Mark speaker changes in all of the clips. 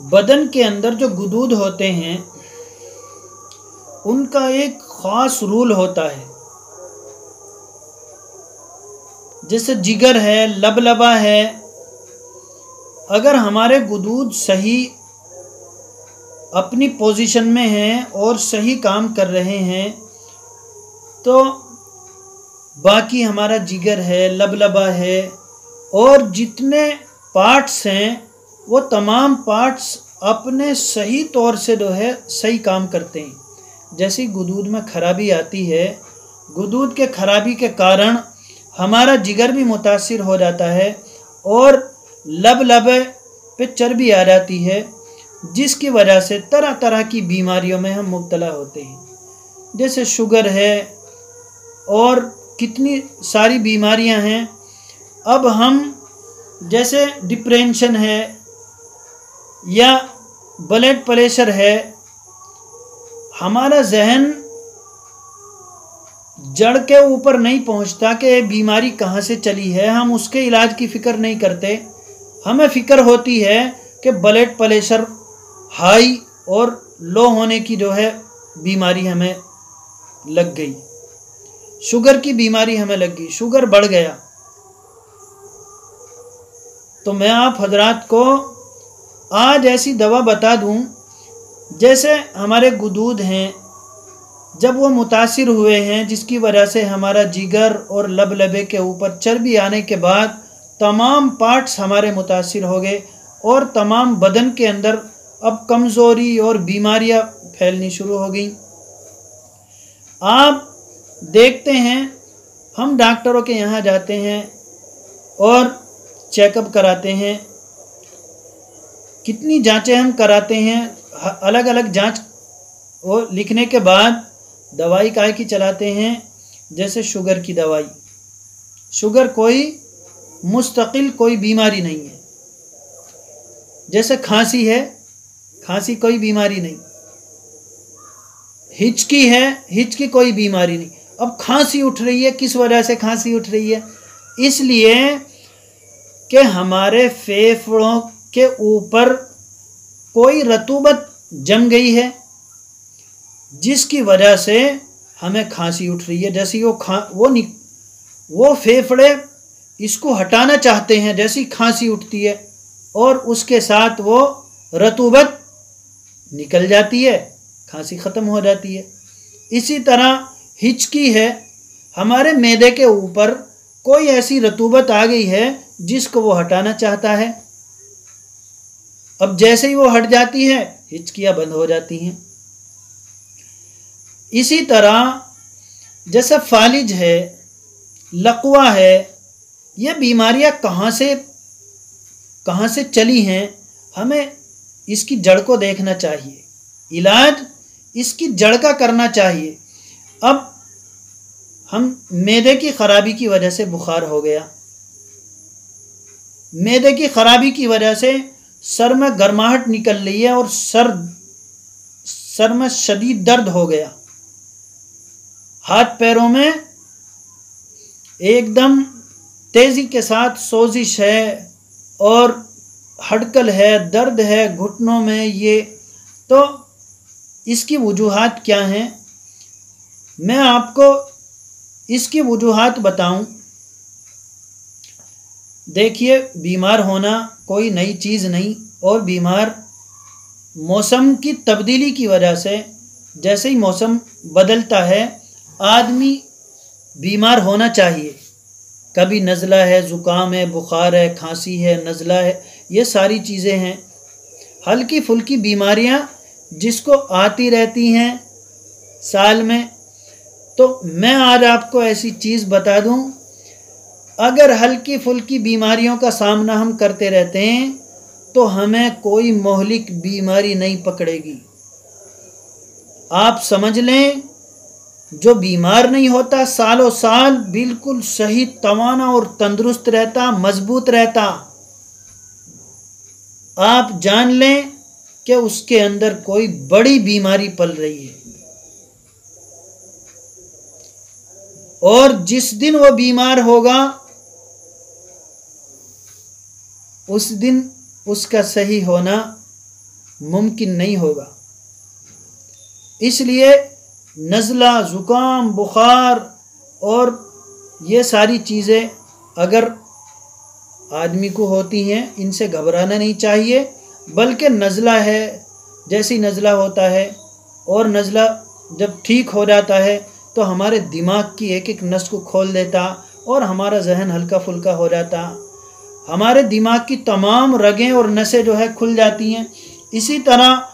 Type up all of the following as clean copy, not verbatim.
Speaker 1: बदन के अंदर जो गुदूद होते हैं उनका एक ख़ास रूल होता है। जैसे जिगर है, लबलबा है, अगर हमारे गुदूद सही अपनी पोजीशन में हैं और सही काम कर रहे हैं तो बाकी हमारा जिगर है, लबलबा है और जितने पार्ट्स हैं वो तमाम पार्ट्स अपने सही तौर से जो है सही काम करते हैं। जैसे गुदूद में खराबी आती है, गुदूद के खराबी के कारण हमारा जिगर भी मुतासिर हो जाता है और लबलबे पे चर्बी आ जाती है, जिसकी वजह से तरह तरह की बीमारियों में हम मुब्तला होते हैं। जैसे शुगर है और कितनी सारी बीमारियां हैं। अब हम जैसे डिप्रेशन है या ब्लड प्रेशर है, हमारा जहन जड़ के ऊपर नहीं पहुंचता कि ये बीमारी कहाँ से चली है, हम उसके इलाज की फ़िक्र नहीं करते। हमें फ़िक्र होती है कि ब्लड प्रेशर हाई और लो होने की जो है बीमारी हमें लग गई, शुगर की बीमारी हमें लग गई, शुगर बढ़ गया। तो मैं आप हजरात को आज ऐसी दवा बता दूं, जैसे हमारे गुदूद हैं जब वो मुतासिर हुए हैं, जिसकी वजह से हमारा जिगर और लबलबे के ऊपर चर्बी आने के बाद तमाम पार्ट्स हमारे मुतासिर हो गए और तमाम बदन के अंदर अब कमज़ोरी और बीमारियां फैलनी शुरू हो गई। आप देखते हैं हम डॉक्टरों के यहाँ जाते हैं और चेकअप कराते हैं, कितनी जांचें हम कराते हैं, अलग अलग जांच वो लिखने के बाद दवाई काहे की चलाते हैं। जैसे शुगर की दवाई, शुगर कोई मुस्तकिल कोई बीमारी नहीं है। जैसे खांसी है, खांसी कोई बीमारी नहीं, हिचकी है, हिचकी कोई बीमारी नहीं। अब खांसी उठ रही है, किस वजह से खांसी उठ रही है? इसलिए कि हमारे फेफड़ों के ऊपर कोई रतूबत जम गई है, जिसकी वजह से हमें खांसी उठ रही है। जैसे वो फेफड़े इसको हटाना चाहते हैं, जैसी खांसी उठती है और उसके साथ वो रतूबत निकल जाती है, खांसी ख़त्म हो जाती है। इसी तरह हिचकी है, हमारे मैदे के ऊपर कोई ऐसी रतूबत आ गई है जिसको वो हटाना चाहता है। अब जैसे ही वो हट जाती है, हिचकियाँ बंद हो जाती हैं। इसी तरह जैसे फालिज है, लकवा है, ये बीमारियां कहाँ से चली हैं, हमें इसकी जड़ को देखना चाहिए, इलाज इसकी जड़ का करना चाहिए। अब हम मैदे की खराबी की वजह से बुखार हो गया, मैदे की खराबी की वजह से सर में गर्माहट निकल रही है और सर में शदीद दर्द हो गया, हाथ पैरों में एकदम तेज़ी के साथ सोजिश है और हड़कल है, दर्द है घुटनों में। ये तो इसकी वजूहात क्या हैं, मैं आपको इसकी वजूहात बताऊं। देखिए, बीमार होना कोई नई चीज़ नहीं और बीमार मौसम की तब्दीली की वजह से, जैसे ही मौसम बदलता है आदमी बीमार होना चाहिए। कभी नज़ला है, ज़ुकाम है, बुखार है, खांसी है, नज़ला है, ये सारी चीज़ें हैं हल्की फुल्की बीमारियां जिसको आती रहती हैं साल में। तो मैं आज आपको ऐसी चीज़ बता दूं, अगर हल्की फुल्की बीमारियों का सामना हम करते रहते हैं तो हमें कोई मोहलिक बीमारी नहीं पकड़ेगी। आप समझ लें, जो बीमार नहीं होता सालों साल बिल्कुल सही तवाना और तंदुरुस्त रहता, मजबूत रहता, आप जान लें कि उसके अंदर कोई बड़ी बीमारी पल रही है। और जिस दिन वो बीमार होगा उस दिन उसका सही होना मुमकिन नहीं होगा। इसलिए नज़ला, ज़ुकाम, बुखार और ये सारी चीज़ें अगर आदमी को होती हैं, इनसे घबराना नहीं चाहिए, बल्कि नज़ला है, जैसी नज़ला होता है और नज़ला जब ठीक हो जाता है तो हमारे दिमाग की एक एक नस को खोल देता और हमारा जहन हल्का फुल्का हो जाता, हमारे दिमाग की तमाम रगें और नसें जो है खुल जाती हैं। इसी तरह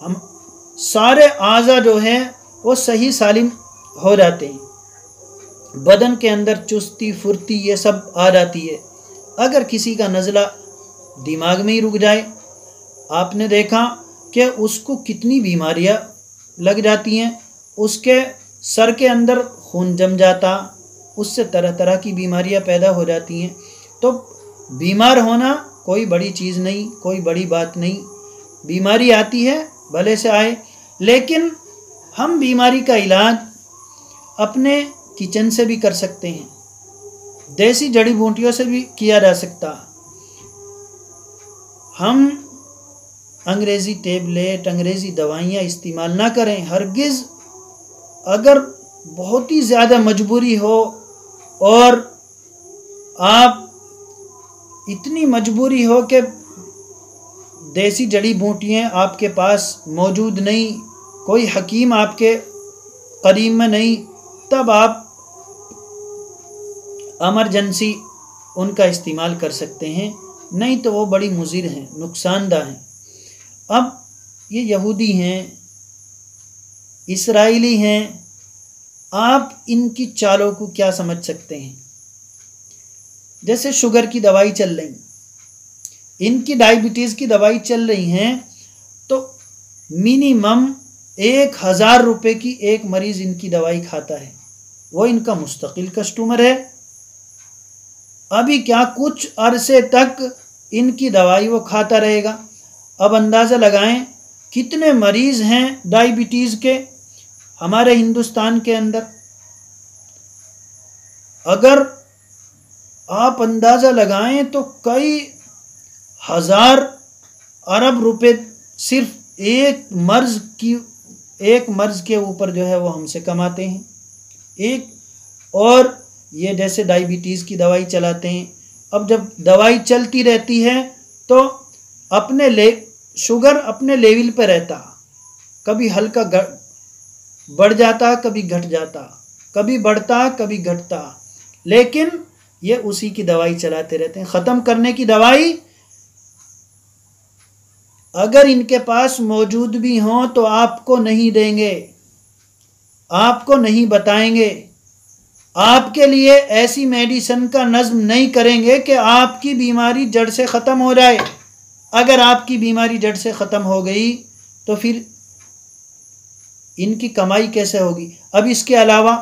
Speaker 1: हम सारे आज़ा जो हैं वो सही सालिम हो जाते हैं, बदन के अंदर चुस्ती फुर्ती ये सब आ जाती है। अगर किसी का नज़ला दिमाग में ही रुक जाए, आपने देखा कि उसको कितनी बीमारियां लग जाती हैं, उसके सर के अंदर खून जम जाता, उससे तरह तरह की बीमारियां पैदा हो जाती हैं। तो बीमार होना कोई बड़ी चीज़ नहीं, कोई बड़ी बात नहीं। बीमारी आती है भले से आए, लेकिन हम बीमारी का इलाज अपने किचन से भी कर सकते हैं, देसी जड़ी बूटियों से भी किया जा सकता। हम अंग्रेज़ी टेबलेट, अंग्रेज़ी दवाइयाँ इस्तेमाल ना करें हरगिज़। अगर बहुत ही ज़्यादा मजबूरी हो और आप इतनी मजबूरी हो कि देसी जड़ी बूटियाँ आपके पास मौजूद नहीं, कोई हकीम आपके करीब में नहीं, तब आप एमरजेंसी उनका इस्तेमाल कर सकते हैं, नहीं तो वो बड़ी मुज़िर हैं, नुकसानदा हैं। अब ये यहूदी हैं, इसराइली हैं, आप इनकी चालों को क्या समझ सकते हैं। जैसे शुगर की दवाई चल रही, इनकी डायबिटीज़ की दवाई चल रही हैं, तो मिनिमम 1000 रुपये की एक मरीज़ इनकी दवाई खाता है, वो इनका मुस्तकिल कस्टमर है। अभी क्या कुछ अरसे तक इनकी दवाई वो खाता रहेगा। अब अंदाज़ा लगाएं कितने मरीज़ हैं डायबिटीज़ के हमारे हिंदुस्तान के अंदर। अगर आप अंदाज़ा लगाएं तो कई हज़ार अरब रुपए सिर्फ एक मर्ज़ के ऊपर जो है वो हमसे कमाते हैं। और ये जैसे डायबिटीज़ की दवाई चलाते हैं, अब जब दवाई चलती रहती है तो शुगर अपने लेवल पे रहता, कभी हल्का बढ़ जाता, कभी घट जाता, कभी बढ़ता, कभी घटता, लेकिन ये उसी की दवाई चलाते रहते हैं। ख़त्म करने की दवाई अगर इनके पास मौजूद भी हो तो आपको नहीं देंगे, आपको नहीं बताएंगे, आपके लिए ऐसी मेडिसिन का नज़्म नहीं करेंगे कि आपकी बीमारी जड़ से ख़त्म हो जाए। अगर आपकी बीमारी जड़ से ख़त्म हो गई तो फिर इनकी कमाई कैसे होगी। अब इसके अलावा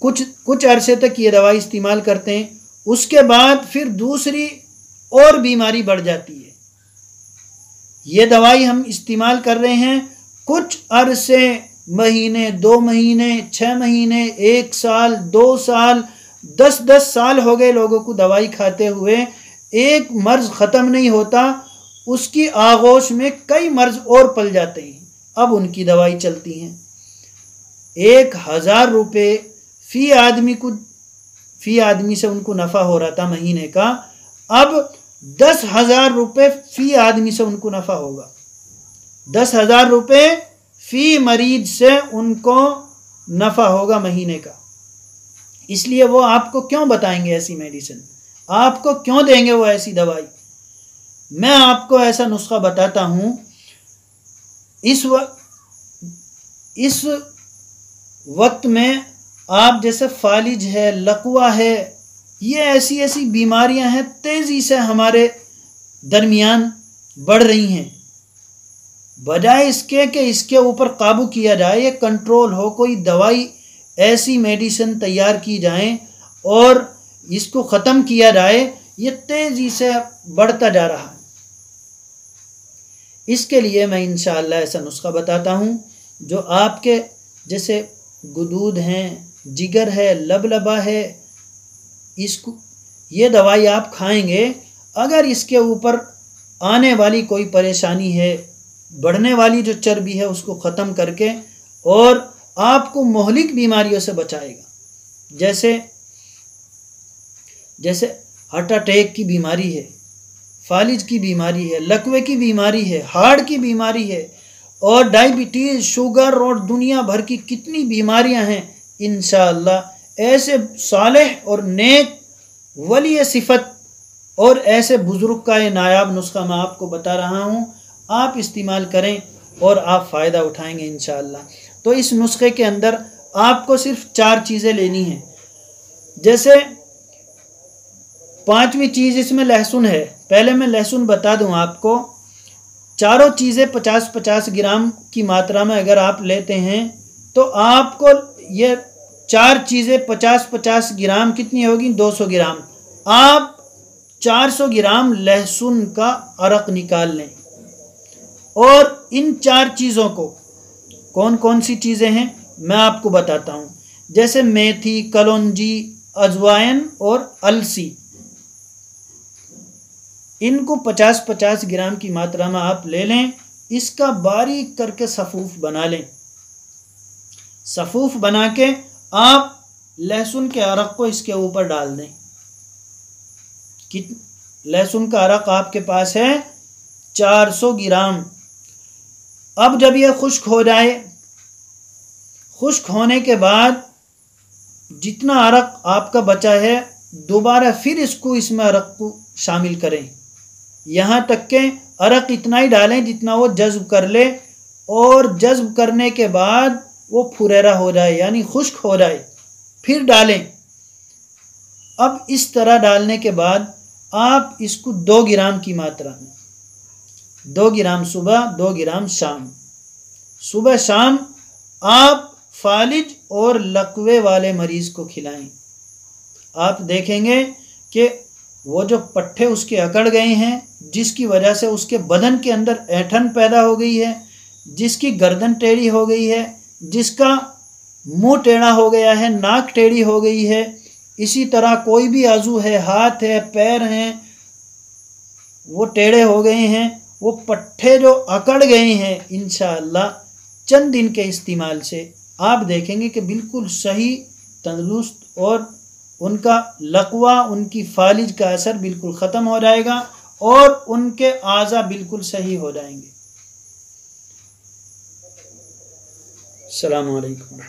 Speaker 1: कुछ अरसे तक ये दवाई इस्तेमाल करते हैं, उसके बाद फिर दूसरी और बीमारी बढ़ जाती है। ये दवाई हम इस्तेमाल कर रहे हैं कुछ अरसे, महीने, 2 महीने, 6 महीने, 1 साल, 2 साल, 10 साल हो गए लोगों को दवाई खाते हुए, एक मर्ज़ ख़त्म नहीं होता, उसकी आगोश में कई मर्ज़ और पल जाते हैं। अब उनकी दवाई चलती हैं। 1000 रुपये फ़ी आदमी से उनको नफ़ा हो रहा था महीने का, अब 10,000 रुपये फ़ी आदमी से उनको नफ़ा होगा। 10,000 रुपये फ़ी मरीज से उनको नफ़ा होगा महीने का। इसलिए वो आपको क्यों बताएंगे ऐसी मेडिसिन, आपको क्यों देंगे वो ऐसी दवाई। मैं आपको ऐसा नुस्खा बताता हूँ। इस वक्त में आप जैसे फालिज है, लकवा है, ये ऐसी बीमारियां हैं तेज़ी से हमारे दरमियान बढ़ रही हैं। बजाय इसके कि इसके ऊपर काबू किया जाए, ये कंट्रोल हो, कोई दवाई ऐसी मेडिसिन तैयार की जाए और इसको ख़त्म किया जाए, ये तेज़ी से बढ़ता जा रहा है। इसके लिए मैं इंशाअल्लाह ऐसा नुस्खा बताता हूँ जो आपके जैसे गुदूद हैं, जिगर है, लबलबा है, इसको ये दवाई आप खाएंगे, अगर इसके ऊपर आने वाली कोई परेशानी है, बढ़ने वाली जो चर्बी है उसको ख़त्म करके और आपको मोहलिक बीमारियों से बचाएगा। जैसे हार्ट अटैक की बीमारी है, फालिज की बीमारी है, लकवे की बीमारी है, हार्ट की बीमारी है और डायबिटीज़, शुगर और दुनिया भर की कितनी बीमारियां हैं। इंशाअल्लाह ऐसे सालेह और नेक वली सिफत और ऐसे बुज़ुर्ग का ये नायाब नुस्खा मैं आपको बता रहा हूँ, आप इस्तेमाल करें और आप फ़ायदा उठाएंगे इंशाअल्लाह। तो इस नुस्खे के अंदर आपको सिर्फ 4 चीज़ें लेनी हैं। जैसे 5वीं चीज़ इसमें लहसुन है। पहले मैं लहसुन बता दूं आपको, चारों चीज़ें 50-50 ग्राम की मात्रा में अगर आप लेते हैं तो आपको ये 4 चीज़ें 50-50 ग्राम कितनी होगी, 200 ग्राम। आप 400 ग्राम लहसुन का अरक निकाल लें और इन 4 चीज़ों को, कौन कौन सी चीज़ें हैं मैं आपको बताता हूँ। जैसे मेथी, कलौंजी, अजवाइन और अलसी, इनको 50-50 ग्राम की मात्रा में आप ले लें। इसका बारीक करके सफ़ूफ बना लें। सफ़ूफ बना के आप लहसुन के अरक को इसके ऊपर डाल दें। लहसुन का अरक आपके पास है 400 ग्राम। अब जब यह खुश्क हो जाए, खुश्क होने के बाद जितना अरक आपका बचा है दोबारा फिर इसमें अरक को शामिल करें, यहाँ तक के अरक इतना ही डालें जितना वो जज्ब कर ले और जज्ब करने के बाद वो फुरेरा हो जाए यानी खुश्क हो जाए, फिर डालें। अब इस तरह डालने के बाद आप इसको 2 ग्राम की मात्रा में, 2 ग्राम सुबह, 2 ग्राम शाम, सुबह शाम आप फालिज और लकवे वाले मरीज़ को खिलाएं। आप देखेंगे कि वो जो पट्टे उसके अकड़ गए हैं, जिसकी वजह से उसके बदन के अंदर ऐंठन पैदा हो गई है, जिसकी गर्दन टेढ़ी हो गई है, जिसका मुंह टेढ़ा हो गया है, नाक टेढ़ी हो गई है, इसी तरह कोई भी आजू है, हाथ है, पैर हैं, वो टेढ़े हो गए हैं, वो पट्टे जो अकड़ गए हैं, इंशाअल्लाह चंद दिन के इस्तेमाल से आप देखेंगे कि बिल्कुल सही, तंदुरुस्त और उनका लकवा, उनकी फालिज का असर बिल्कुल ख़त्म हो जाएगा और उनके आज़ा बिल्कुल सही हो जाएंगे। अस्सलामु अलैकुम।